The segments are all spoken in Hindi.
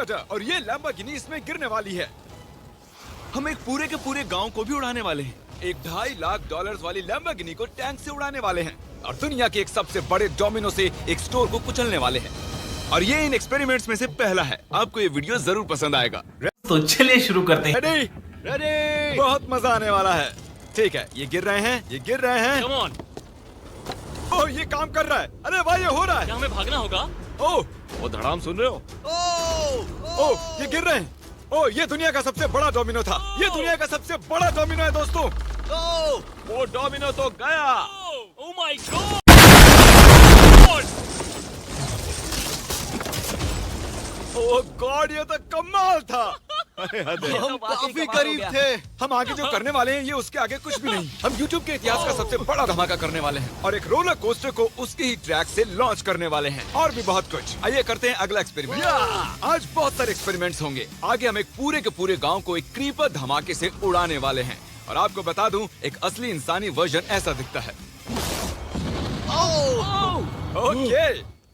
ऑर्डर और ये लैम्बोर्गिनी इसमें गिरने वाली है। हम एक पूरे के पूरे गांव को भी उड़ाने वाले हैं। एक $2.5 लाख वाली लैम्बोर्गिनी को टैंक से उड़ाने वाले हैं और दुनिया के एक सबसे बड़े डोमिनो से एक स्टोर को कुचलने वाले हैं। और ये इन एक्सपेरिमेंट्स में से पहला है। आपको ये वीडियो जरूर पसंद आएगा। तो चलिए शुरू करते हैं। रेडी? रेडी? बहुत मजा आने वाला है। ठीक है, ये गिर रहे हैं, ये गिर रहे हैं। Come on. ओह, ये काम कर रहा है। अरे भाई, ये हो रहा है। क्या हमें भागना होगा? ओह, वो धड़ाम सुन रहे हो? ओह, ये गिर रहे हैं। ओह, ये दुनिया का सबसे बड़ा डोमिनो था। ये दुनिया का सबसे बड़ा डोमिनो है दोस्तों। ओह, वो डोमिनो तो गया। Oh my God! Oh God, ये तो कमाल था। अरे हम काफी करीब थे। हम आगे जो करने वाले हैं ये उसके आगे कुछ भी नहीं। हम YouTube के इतिहास का सबसे बड़ा धमाका करने वाले हैं और एक रोलर कोस्टर को उसके ही ट्रैक से लॉन्च करने वाले हैं और भी बहुत कुछ। आइए करते हैं अगला एक्सपेरिमेंट। आज बहुत सारे एक्सपेरिमेंट्स होंगे। आगे हम एक पूरे के पूरे गांव को एक क्रीपर धमाके से उड़ाने वाले हैं और आपको बता दूं, एक असली इंसानी वर्जन ऐसा दिखता है। ओके,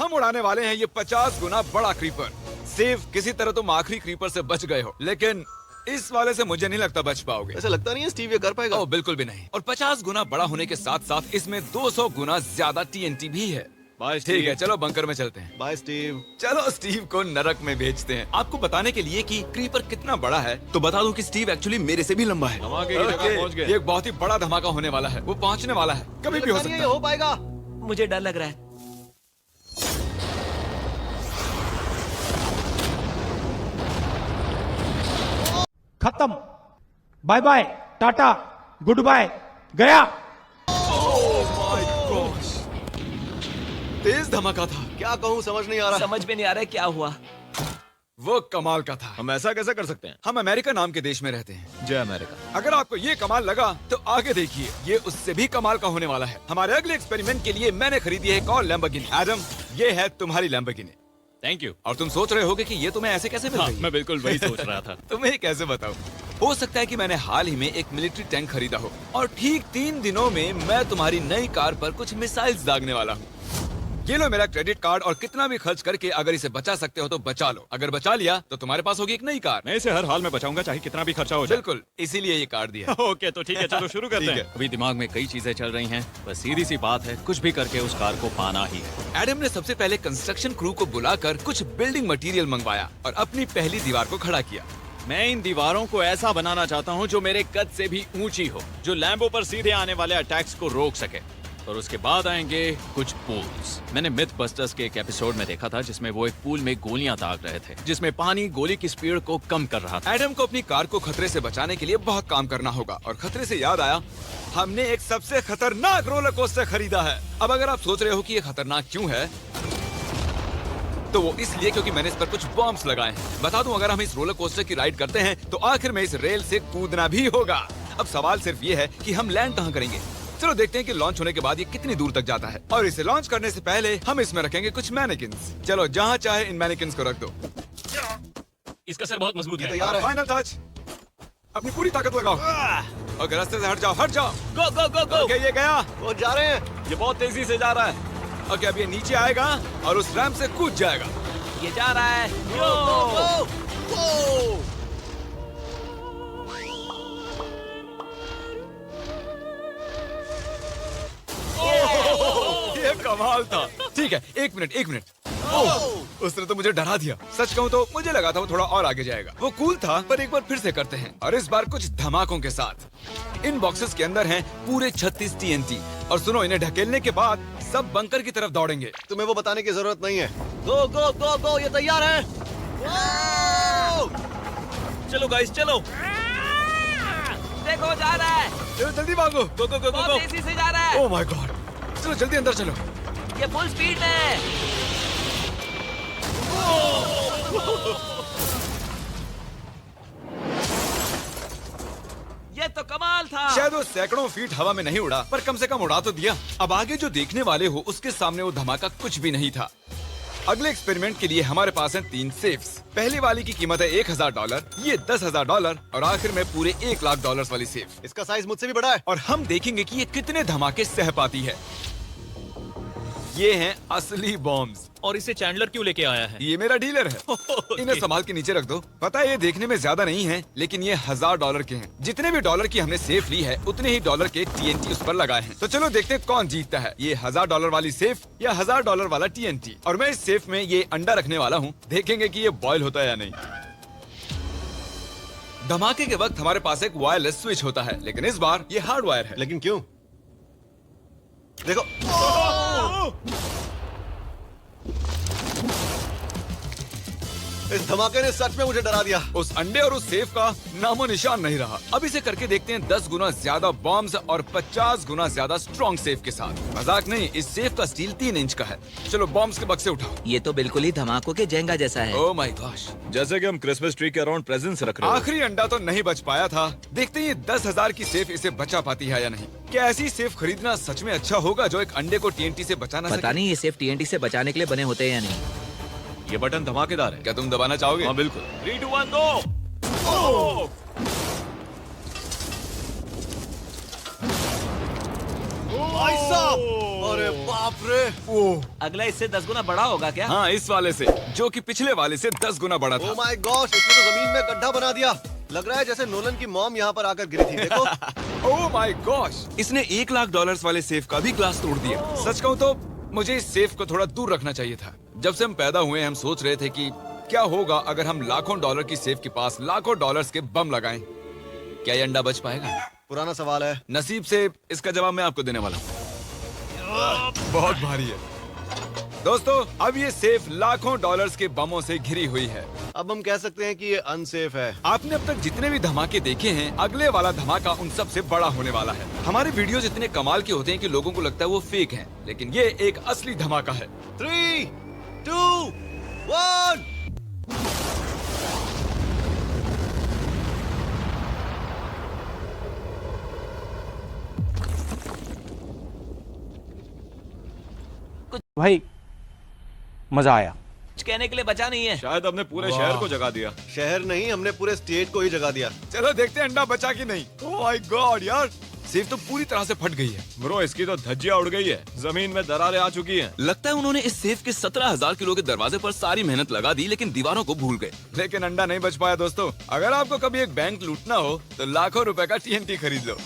हम उड़ाने वाले हैं ये 50 गुना बड़ा क्रीपर। सेफ, किसी तरह तुम आखिरी क्रीपर से बच गए हो, लेकिन इस वाले से मुझे नहीं लगता बच पाओगे। ऐसा लगता नहीं है स्टीव ये कर पाएगा। ओह, बिल्कुल भी नहीं। और 50 गुना बड़ा होने के साथ साथ इसमें 200 गुना ज्यादा TNT भी है। बाय ठीक है, चलो बंकर में चलते हैं। Bye Steve. चलो स्टीव को नरक में भेजते हैं। आपको बताने के लिए कि क्रीपर कितना बड़ा है, तो बता दूं कि स्टीव एक्चुअली मेरे से भी लंबा है। धमाके की जगह पहुंच गए। ये एक बहुत ही बड़ा धमाका होने वाला है। वो पहुंचने वाला है, कभी भी हो सकता है। हो पाएगा। मुझे डर लग रहा है। खत्म। Bye bye, tata, good bye, गया। तेज धमाका था। क्या कहूँ समझ नहीं आ रहा। समझ में नहीं आ रहा है क्या हुआ। वो कमाल का था। हम ऐसा कैसे कर सकते हैं? हम अमेरिका नाम के देश में रहते हैं। जय अमेरिका। अगर आपको ये कमाल लगा तो आगे देखिए, ये उससे भी कमाल का होने वाला है। हमारे अगले एक्सपेरिमेंट के लिए मैंने खरीदी है एक और लैम्बोर्गिनी। एडम, ये है तुम्हारी लैम्बोर्गिनी। Thank you. और तुम सोच रहे होगे कि ये तुम्हें ऐसे कैसे मिल गई? मैं बिल्कुल वही सोच रहा था। तुम्हें कैसे बताऊं? हो सकता है कि मैंने हाल ही में एक मिलिट्री टैंक खरीदा हो और ठीक 3 दिनों में मैं तुम्हारी नई कार पर कुछ मिसाइल्स दागने वाला हूँ। ये लो मेरा क्रेडिट कार्ड और कितना भी खर्च करके अगर इसे बचा सकते हो तो बचा लो। अगर बचा लिया तो तुम्हारे पास होगी एक नई कार। मैं इसे हर हाल में बचाऊंगा, चाहे कितना भी खर्चा हो जाए। बिल्कुल, इसीलिए ये कार्ड दिया। ओके, तो ठीक है, चलो शुरू करते ठीक हैं। है। अभी दिमाग में कई चीजें चल रही हैं, बस सीधी सी बात है, कुछ भी करके उस कार को पाना ही है। एडम ने सबसे पहले कंस्ट्रक्शन क्रू को बुलाकर कुछ बिल्डिंग मटेरियल मंगवाया और अपनी पहली दीवार को खड़ा किया। मैं इन दीवारों को ऐसा बनाना चाहता हूँ जो मेरे कद से भी ऊंची हो, जो लैम्बो पर सीधे आने वाले अटैक्स को रोक सके। और उसके बाद आएंगे कुछ पूल्स। मैंने मिथ बस्टर्स के एक एपिसोड में देखा था जिसमें वो एक पूल में गोलियां दाग रहे थे, जिसमें पानी गोली की स्पीड को कम कर रहा था। एडम को अपनी कार को खतरे से बचाने के लिए बहुत काम करना होगा और खतरे से याद आया, हमने एक सबसे खतरनाक रोलर कोस्टर खरीदा है। अब अगर आप सोच रहे हो कि ये खतरनाक क्यों है, तो वो इसलिए क्योंकि मैंने इस पर कुछ बॉम्ब्स लगाए हैं। बता दूं, अगर हम इस रोलर कोस्टर की राइड करते हैं तो आखिर में इस रेल से कूदना भी होगा। अब सवाल सिर्फ ये है कि हम लैंड कहाँ करेंगे। चलो देखते हैं कि लॉन्च होने के बाद ये कितनी दूर तक जाता है। और इसे लॉन्च करने से पहले हम इसमें रखेंगे कुछ मैनेकिन्स। चलो जहाँ चाहे इन मैनेकिन्स को रख दो। इसका सर बहुत मजबूत है। तैयार है। Final touch. अपनी पूरी ताकत लगाओ। और रास्ते से हट जाओ, हट जाओ। गो गो गो गो। ओके, ये गया। वो जा रहे हैं। ये बहुत तेजी से जा रहा है। ओके, अब ये नीचे आएगा और उस रैंप से कूद जाएगा। ये जा रहा है। ये कमाल था। ठीक है, एक मिनट। ओह, उसने तो मुझे डरा दिया। सच कहूँ तो मुझे लगा था वो थोड़ा और आगे जाएगा। वो कूल था, पर एक बार फिर से करते हैं और इस बार कुछ धमाकों के साथ। इन बॉक्सेस के अंदर हैं पूरे 36 TNT और सुनो, इन्हें ढकेलने के बाद सब बंकर की तरफ दौड़ेंगे। तुम्हें वो बताने की जरूरत नहीं है। गो गो गो गो, ये तैयार है। चलो गाइस, चलो। देखो जा रहा है। चलो जल्दी भागो। गो गो गो गो बहुत गो। तेजी से जा रहा है। ओह माय गॉड, चलो जल्दी अंदर चलो। ये फुल स्पीड में है। ये तो कमाल था। शायद वो सैकड़ों फीट हवा में नहीं उड़ा, पर कम से कम उड़ा तो दिया। अब आगे जो देखने वाले हो उसके सामने वो धमाका कुछ भी नहीं था। अगले एक्सपेरिमेंट के लिए हमारे पास हैं 3 सेफ्स। पहली वाली की कीमत है $1000, ये $10,000 और आखिर में पूरे $1 लाख वाली सेफ। इसका साइज मुझसे भी बड़ा है। और हम देखेंगे कि ये कितने धमाके सह पाती है। ये हैं असली बॉम्ब्स। और इसे चैंडलर क्यों लेके आया है? ये मेरा डीलर है। इन्हें संभाल के नीचे रख दो। पता है ये देखने में ज्यादा नहीं है, लेकिन ये $1000 के हैं। जितने भी डॉलर की हमने सेफ ली है, उतने ही डॉलर के TNT उस पर लगाए हैं। तो चलो देखते हैं कौन जीतता है, ये $1000 वाली सेफ या $1000 वाला TNT। और मैं इस सेफ में ये अंडा रखने वाला हूँ, देखेंगे कि ये बॉयल होता है या नहीं। धमाके के वक्त हमारे पास एक वायरलेस स्विच होता है, लेकिन इस बार ये हार्ड वायर है। लेकिन क्यों? देखो, इस धमाके ने सच में मुझे डरा दिया। उस अंडे और उस सेफ का नामो निशान नहीं रहा। अब इसे करके देखते हैं 10 गुना ज्यादा बॉम्ब्स और 50 गुना ज्यादा स्ट्रॉन्ग सेफ के साथ। मजाक नहीं, इस सेफ का स्टील 3 इंच का है। चलो बॉम्ब्स के बक्से उठाओ। ये तो बिल्कुल ही धमाकों के जेंगा जैसा है। ओह माय गॉश, जैसे कि हम क्रिसमस ट्री के अराउंड प्रेजेंट्स रख रहे हैं। आखिरी अंडा तो नहीं बच पाया था। देखते हैं ये 10,000 की सेफ इसे बचा पाती है या नहीं। क्या ऐसी सेफ खरीदना सच में अच्छा होगा जो एक अंडे को TNT से बचा ना पता सके? नहीं ये सेफ TNT से बचाने के लिए बने होते हैं या नहीं। ये बटन धमाकेदार है। क्या तुम दबाना चाहोगे? हाँ बिल्कुल। 3, 2, 1 गो। भाई साहब, अरे बाप रे। अगला इससे 10 गुना बड़ा होगा क्या? हाँ, इस वाले से, जो कि पिछले वाले से 10 गुना बड़ा ओ था। माय गॉश, इसने तो जमीन में गड्ढा बना दिया। लग रहा है जैसे नोलन की मॉम यहाँ पर आकर गिरी थी। देखो। ओह माय गॉश, इसने $1,00,000 वाले सेफ का भी ग्लास तोड़ दिया। सच कहूँ तो मुझे इस सेफ को थोड़ा दूर रखना चाहिए था। जब से हम पैदा हुए हम सोच रहे थे कि क्या होगा अगर हम लाखों डॉलर की सेफ के पास लाखों डॉलर्स के बम लगाएं। क्या ये अंडा बच पाएगा? पुराना सवाल है। नसीब से इसका जवाब मैं आपको देने वाला हूँ। बहुत भारी है दोस्तों। अब ये सेफ लाखों डॉलर्स के बमों से घिरी हुई है। अब हम कह सकते हैं कि ये अनसेफ है। आपने अब तक जितने भी धमाके देखे हैं, अगले वाला धमाका उन सब से बड़ा होने वाला है। हमारे वीडियोस इतने कमाल के होते हैं कि लोगों को लगता है वो फेक हैं, लेकिन ये एक असली धमाका है। 3, 2, 1। भाई मजा आया। कुछ कहने के लिए बचा नहीं है। शायद हमने पूरे शहर को जगा दिया। शहर नहीं, हमने पूरे स्टेट को ही जगा दिया। चलो देखते हैं अंडा बचा कि नहीं। ओह माय गॉड यार, सेफ तो पूरी तरह से फट गई है। ब्रो, इसकी तो धज्जियां उड़ गई है। जमीन में दरारें आ चुकी हैं। लगता है उन्होंने इस सेफ के 17,000 किलो के दरवाजे पर सारी मेहनत लगा दी, लेकिन दीवारों को भूल गए। लेकिन अंडा नहीं बच पाया दोस्तों। अगर आपको कभी एक बैंक लूटना हो तो लाखों रुपए का TNT खरीद लो।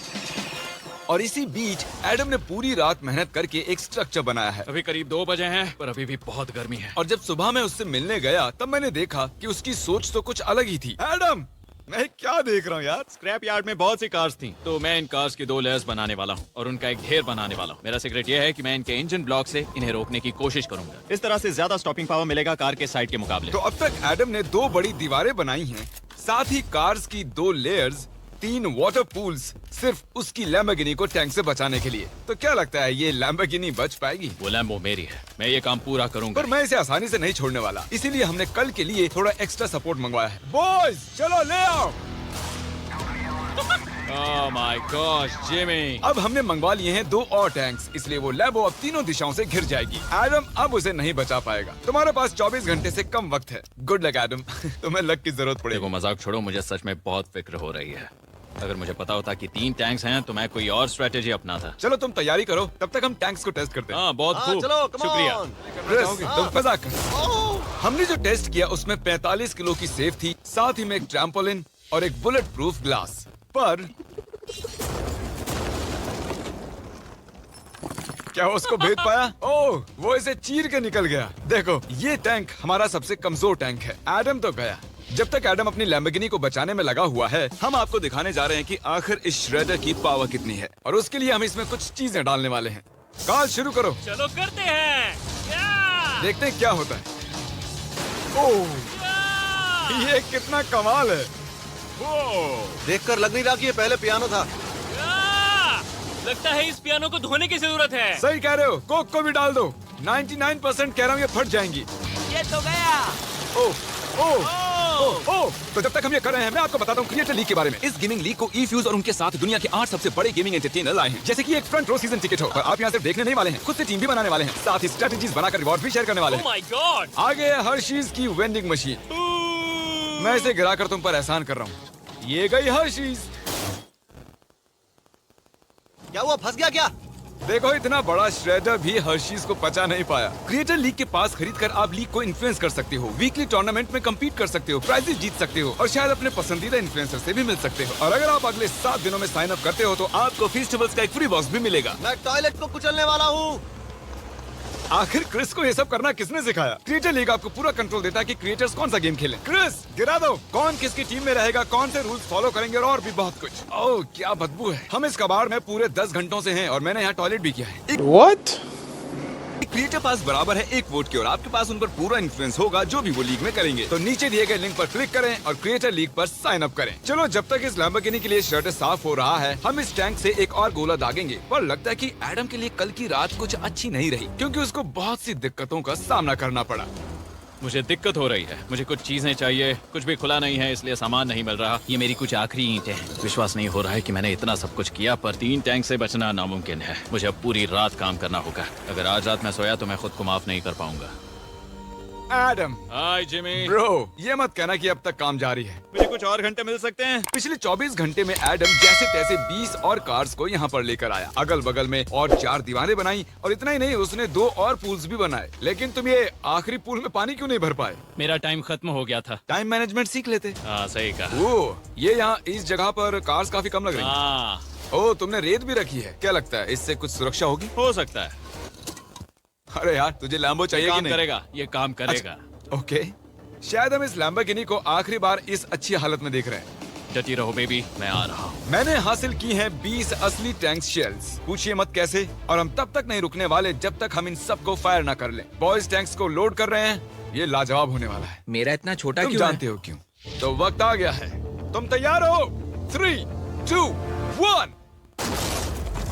और इसी बीच एडम ने पूरी रात मेहनत करके एक स्ट्रक्चर बनाया है। अभी करीब 2 बजे हैं, पर अभी भी बहुत गर्मी है। और जब सुबह मैं उससे मिलने गया तब मैंने देखा कि उसकी सोच तो कुछ अलग ही थी। एडम, मैं क्या देख रहा हूँ यार? स्क्रैप यार्ड में बहुत सी कार्स थी, तो मैं इन कार्स की 2 लेयर्स बनाने वाला हूँ और उनका एक ढेर बनाने वाला हूँ। मेरा सीक्रेट ये है कि मैं इनके इंजन ब्लॉक से इन्हें रोकने की कोशिश करूंगा। इस तरह से ज्यादा स्टॉपिंग पावर मिलेगा कार के साइड के मुकाबले। तो अब तक एडम ने 2 बड़ी दीवारें बनाई हैं, साथ ही कार्स की 2 लेयर्स, 3 वाटर पूल्स, सिर्फ उसकी लैम्बोर्गिनी को टैंक से बचाने के लिए। तो क्या लगता है ये लैम्बोर्गिनी बच पाएगी? वो लैम्बो मेरी है, मैं ये काम पूरा करूंगा। पर मैं इसे आसानी से नहीं छोड़ने वाला, इसीलिए हमने कल के लिए थोड़ा एक्स्ट्रा सपोर्ट मंगवाया है। बॉयज चलो ले आओ। Oh my gosh Jimmy. अब हमने मंगवा लिए हैं 2 और टैंक्स, इसलिए वो लैम्बो अब तीनों दिशाओं से घिर जाएगी। एडम अब उसे नहीं बचा पाएगा। तुम्हारे पास 24 घंटे से कम वक्त है। Good luck Adam. तुम्हें लक की जरूरत देखो पड़ेगी। मजाक छोड़ो, मुझे सच में बहुत फिक्र हो रही है। अगर मुझे पता होता कि 3 टैंक्स हैं तो मैं कोई और स्ट्रेटेजी अपनाता। चलो तुम तैयारी करो, तब तक हम टैंक्स को टेस्ट करते हैं। हाँ बहुत हाँ, खूब, चलो, come शुक्रिया। on। क्रिस, तुम मजाक कर। हमने जो टेस्ट किया उसमें 45 किलो की सेफ थी, साथ ही में एक ट्रैम्पोलिन और एक बुलेट प्रूफ ग्लास। पर क्या वो उसको भेद पाया? ओह, वो इसे चीर के निकल गया। देखो, ये टैंक हमारा सबसे कमजोर टैंक है। एडम तो गया। जब तक एडम अपनी लैम्बोर्गिनी को बचाने में लगा हुआ है, हम आपको दिखाने जा रहे हैं कि आखिर इस श्रेडर की पावर कितनी है, और उसके लिए हम इसमें कुछ चीजें डालने वाले हैं। कार्ल शुरू करो। चलो करते हैं। देखते हैं क्या होता है। ओह, ये कितना कमाल है। देखकर लग नहीं रहा कि ये पहले पियानो था। लगता है इस पियानो को धोने की जरूरत है। सही कह रहे हो, कोक को भी डाल दो। 99% कह रहा हूँ ये फट जाएंगी। ये तो गया। ओह, ओह, ओह, ओह। तो जब तक हम ये कर रहे हैं, मैं आपको बताता हूँ क्रिएटर लीग के बारे में। इस गेमिंग लीग को ई-फ्यूज और उनके साथ दुनिया के 8 सबसे बड़े गेमिंग एंटरटेनर लाए हैं। जैसे कि एक फ्रंट रो सीजन टिकट हो, और आप यहाँ सिर्फ देखने नहीं वाले हैं, खुद से टीम भी बनाने वाले हैं, साथ ही स्ट्रेटेजीज बनाकर रिवॉर्ड भी शेयर करने वाले हैं। My God. आगे है हर्शीज की वेंडिंग मशीन। मैं इसे गिराकर तुम पर एहसान कर रहा हूँ। ये गई हर्शीज। क्या हुआ, फंस गया क्या? देखो इतना बड़ा श्रेडर भी हर्शीज को पचा नहीं पाया। क्रिएटर लीग के पास खरीद कर आप लीग को इन्फ्लुएंस कर सकते हो, वीकली टूर्नामेंट में कम्पीट कर सकते हो, प्राइजेस जीत सकते हो और शायद अपने पसंदीदा इन्फ्लुएंसर से भी मिल सकते हो। और अगर आप अगले 7 दिनों में साइन अप करते हो तो आपको फेस्टिवल्स का एक फ्री बॉक्स भी मिलेगा। मैं टॉयलेट को कुचलने वाला हूँ। आखिर क्रिस को ये सब करना किसने सिखाया? क्रिएटर लीग आपको पूरा कंट्रोल देता है कि क्रिएटर्स कौन सा गेम खेलें। क्रिस गिरा दो, कौन किसकी टीम में रहेगा, कौन से रूल्स फॉलो करेंगे और भी बहुत कुछ। ओह क्या बदबू है। हम इस कबाड़ में पूरे 10 घंटों से हैं और मैंने यहाँ टॉयलेट भी किया है। What? क्रिएटर पास बराबर है 1 वोट के और आपके पास उन पर पूरा इन्फ्लुएंस होगा जो भी वो लीग में करेंगे। तो नीचे दिए गए लिंक पर क्लिक करें और क्रिएटर लीग पर साइन अप करें। चलो जब तक इस लैम्बोर्गिनी के लिए शर्ट साफ हो रहा है, हम इस टैंक से एक और गोला दागेंगे। पर लगता है कि एडम के लिए कल की रात कुछ अच्छी नहीं रही, क्योंकि उसको बहुत सी दिक्कतों का सामना करना पड़ा। मुझे दिक्कत हो रही है। मुझे कुछ चीजें चाहिए, कुछ भी खुला नहीं है इसलिए सामान नहीं मिल रहा। ये मेरी कुछ आखिरी ईंटें हैं। विश्वास नहीं हो रहा है कि मैंने इतना सब कुछ किया पर 3 टैंक से बचना नामुमकिन है। मुझे अब पूरी रात काम करना होगा। अगर आज रात मैं सोया तो मैं खुद को माफ नहीं कर पाऊंगा। एडम, हाय जिमी। ब्रो, ये मत कहना कि अब तक काम जारी है। मुझे कुछ और घंटे मिल सकते हैं? पिछले 24 घंटे में एडम जैसे तैसे 20 और कार्स को यहाँ पर लेकर आया। अगल बगल में और 4 दीवारें बनाई और इतना ही नहीं, उसने 2 और पूल्स भी बनाए। लेकिन तुम ये आखिरी पूल में पानी क्यों नहीं भर पाए? मेरा टाइम खत्म हो गया था। टाइम मैनेजमेंट सीख लेते। हाँ सही कहा। ओ, ये यहाँ इस जगह पर कार्स काफी कम लग रही हैं। हाँ ओ, तुमने रेत भी रखी है। क्या लगता है इससे कुछ सुरक्षा होगी? हो सकता है। अरे यार, तुझे लैम्बो चाहिए कि काम नहीं? करेगा, ये काम करेगा। ओके, शायद हम इस लैम्बोर्गिनी को आखिरी बार इस अच्छी हालत में देख रहे हैं। डटी रहो बेबी, मैं आ रहा हूँ। मैंने हासिल की हैं 20 असली टैंक शेल्स। पूछिए मत कैसे, और हम तब तक नहीं रुकने वाले जब तक हम इन सबको फायर ना कर लें। बॉयज टैंक्स को लोड कर रहे हैं। ये लाजवाब होने वाला है। मेरा इतना छोटा तुम क्यों जानते हो क्यों? तो वक्त आ गया है। तुम तैयार हो? 3, 2, 1।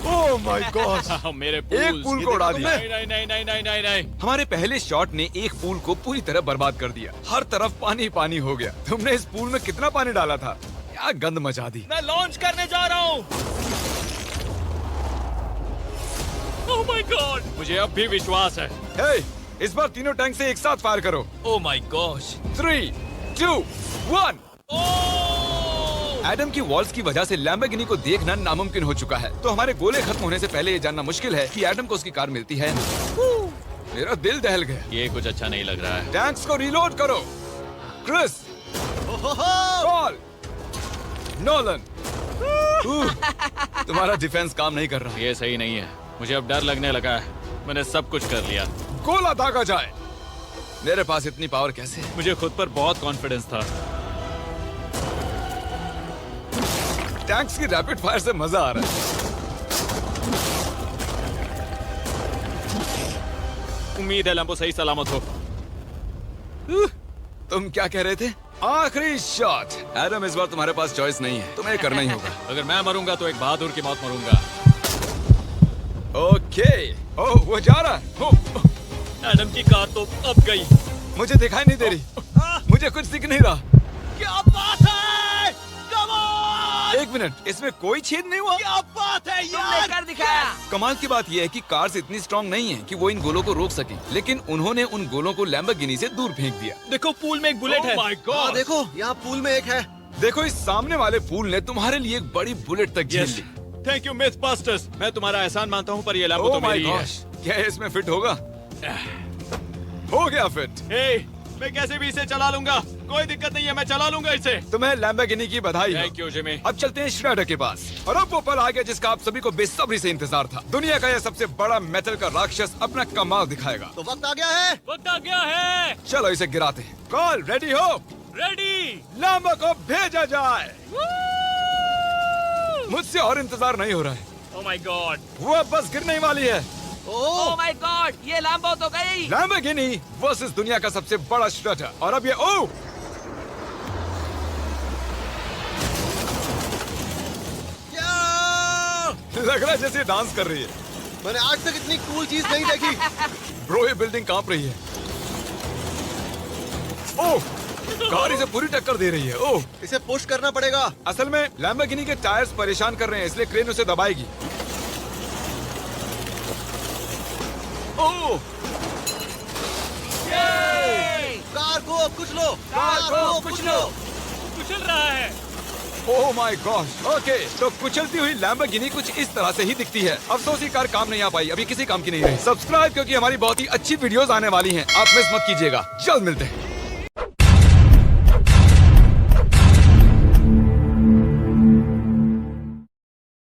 Oh my God! मेरे एक पूल को उड़ा दिया। नहीं नहीं नहीं नहीं नहीं नहीं नहीं। हमारे पहले शॉट ने एक पूल को पूरी तरह बर्बाद कर दिया। हर तरफ पानी पानी हो गया। तुमने इस पूल में कितना पानी डाला था? क्या गंद मचा दी। मैं लॉन्च करने जा रहा हूँ। Oh my God! मुझे अब भी विश्वास है। हे, इस बार तीनों टैंक से एक साथ फायर करो। Oh my gosh! 3, 2, 1। एडम की वॉल्स की वजह से लैम्बोर्गिनी को देखना नामुमकिन हो चुका है। तो हमारे गोले खत्म होने से पहले ये जानना मुश्किल है कि एडम को उसकी कार मिलती है। मेरा दिल दहल गया। ये कुछ अच्छा नहीं लग रहा है। टैंक्स को रीलोड करो। Chris, Paul, Nolan. तुम्हारा डिफेंस काम नहीं कर रहा। ये सही नहीं है। मुझे अब डर लगने लगा है। मैंने सब कुछ कर लिया। गोला दागा जाए। मेरे पास इतनी पावर कैसे है? मुझे खुद पर बहुत कॉन्फिडेंस था। टैंक्स की रैपिड फायर से मजा आ रहा है। उम्मीद है लंबो सही सलामत हो। तुम क्या कह रहे थे? आखिरी शॉट। एडम, इस बार तुम्हारे पास चॉइस नहीं है, तुम्हें करना ही होगा। अगर मैं मरूंगा तो एक बहादुर की मौत मरूंगा। ओके। ओह, वो जा रहा है। ओह, एडम की कार तो अब गई। मुझे दिखाई नहीं दे रही। मुझे कुछ दिख नहीं रहा। क्या बात है? Come on! 1 मिनट, इसमें कोई छेद नहीं हुआ। क्या बात है तुमने कर दिखाया। कमाल की बात यह है कि कार्स इतनी स्ट्रांग नहीं है कि वो इन गोलों को रोक सके, लेकिन उन्होंने उन गोलों को लैम्बोर्गिनी से दूर फेंक दिया। देखो पूल में एक बुलेट है। My God! देखो यहाँ पूल में एक है। देखो, इस सामने वाले पूल ने तुम्हारे लिए एक बड़ी बुलेट तक झेल ली। Thank you MythBusters. मैं तुम्हारा एहसान मानता हूँ पर ये लैम्बो तो ओह माय मेरी है। गॉश, क्या ये इसमें फिट होगा? हो गया फिट। हे, मैं कैसे भी इसे चला लूंगा। कोई दिक्कत नहीं है, मैं चला लूंगा इसे। तुम्हें लैम्बोर्गिनी की बधाई हो। Thank you Jimmy. अब चलते हैं श्रेडर के पास। और अब वो पल आ गया जिसका आप सभी को बेसब्री से इंतजार था। दुनिया का यह सबसे बड़ा मेटल का राक्षस अपना कमाल दिखाएगा। तो वक्त आ गया है। वक्त आ गया है। चलो इसे गिराते हैं। कॉल रेडी हो? रेडी। लैम्बो को भेजा जाए। मुझसे और इंतजार नहीं हो रहा है। Oh my God! वो अब बस गिरने ही वाली है। ओह माय गॉड, ये लैम्बो तो गई। लैम्बोर्गिनी वर्सेस दुनिया का सबसे बड़ा श्रेडर। और अब ये ओह, लग रहा है जैसे डांस कर रही है। मैंने आज तक इतनी कूल चीज नहीं देखी। ब्रो, ये बिल्डिंग कांप रही है। ओह, कार इसे पूरी टक्कर दे रही है। ओह, इसे पुश करना पड़ेगा। असल में लैम्बोर्गिनी के टायर्स परेशान कर रहे हैं, इसलिए क्रेन उसे दबाएगी। ओह, कार को कुचलो। कार को कुचलो। कुचल रहा है। Oh my God. ओके, तो कुचलती हुई लैम्बोर्गिनी कुछ इस तरह से ही दिखती है। अफसोस ये कार काम नहीं आ पाई, अभी किसी काम की नहीं रही। सब्सक्राइब, क्योंकि हमारी बहुत ही अच्छी वीडियोस आने वाली हैं। आप मिस मत कीजिएगा। जल्द मिलते हैं।